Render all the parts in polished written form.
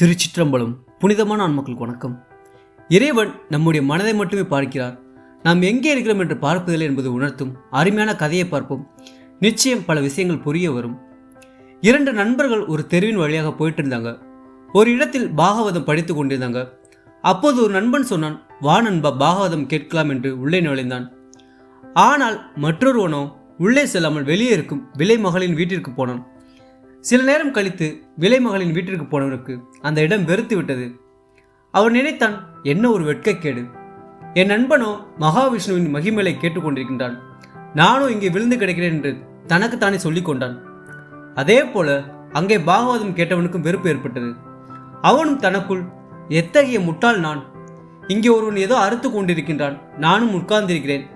திருச்சிற்றம்பலம். புனிதமான ஆன்மக்களுக்கு வணக்கம். இறைவன் நம்முடைய மனதை மட்டுமே பார்க்கிறார், நாம் எங்கே இருக்கிறோம் என்று பார்ப்பதில்லை என்பது உணர்த்தும் அருமையான கதையை பார்ப்போம். நிச்சயம் பல விஷயங்கள் புரிய வரும். 2 நண்பர்கள் ஒரு தெருவின் வழியாக போயிட்டு இருந்தாங்க. ஒரு இடத்தில் பாகவதம் படித்து கொண்டிருந்தாங்க. அப்போது ஒரு நண்பன் சொன்னான், வா நண்பா, பாகவதம் கேட்கலாம் என்று உள்ளே நுழைந்தான். ஆனால் மற்றொருவனோ உள்ளே செல்லாமல் வெளியே இருக்கும் விலை மகளின் வீட்டிற்கு போனான். சில நேரம் கழித்து விலை மகளின் வீட்டிற்கு போனவனுக்கு அந்த இடம் வெறுத்து விட்டது. அவன் நினைத்தான், என்ன ஒரு வெட்கக்கேடு, என் நண்பனோ மகாவிஷ்ணுவின் மகிமையை கேட்டுக்கொண்டிருக்கின்றான், நானும் இங்கே விழுந்து கிடக்கிறேன் என்று தனக்குத்தானே சொல்லிக் கொண்டான். அதே போல அங்கே பாகவதம் கேட்டவனுக்கும் வெறுப்பு ஏற்பட்டது. அவனும் தனக்குள், எத்தகைய முட்டாள் நான், இங்கே ஒருவன் ஏதோ அறுத்து கொண்டிருக்கின்றான், நானும் உட்கார்ந்திருக்கிறேன்,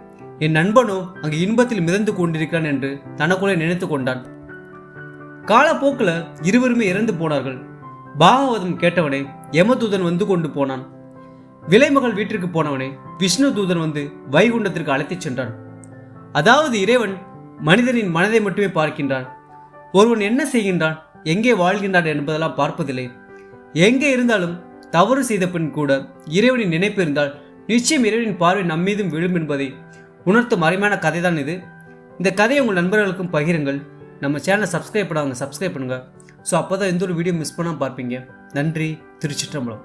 என் நண்பனோ அங்கே இன்பத்தில் மிதந்து கொண்டிருக்கிறான் என்று தனக்குள்ளே நினைத்து கொண்டான். காலப்போக்கில் இருவருமே இறந்து போனார்கள். பாகவதம் கேட்டவனை யமதூதன் வந்து கொண்டு போனான். விலைமகள் வீட்டிற்கு போனவனை விஷ்ணு தூதன் வந்து வைகுண்டத்திற்கு அழைத்துச் சென்றான். அதாவது இறைவன் மனிதனின் மனதை மட்டுமே பார்க்கின்றான். ஒருவன் என்ன செய்கின்றான், எங்கே வாழ்கின்றான் என்பதெல்லாம் பார்ப்பதில்லை. எங்கே இருந்தாலும் தவறு செய்த பின் கூட இறைவனின் நினைப்பு இருந்தால் நிச்சயம் இறைவனின் பார்வை நம்மீதும் விழும் என்பதை உணர்த்தும் அருமையான கதை தான் இது. இந்த கதையை உங்கள் நண்பர்களுக்கும் பகிருங்கள். நம்ம சேனலை சப்ஸ்கிரைப் பண்ணுங்க. ஸோ அப்போ தான் எந்த ஒரு வீடியோ மிஸ் பண்ணாமல் பார்ப்பீங்க. நன்றி. திருச்சிற்றம்பலம்.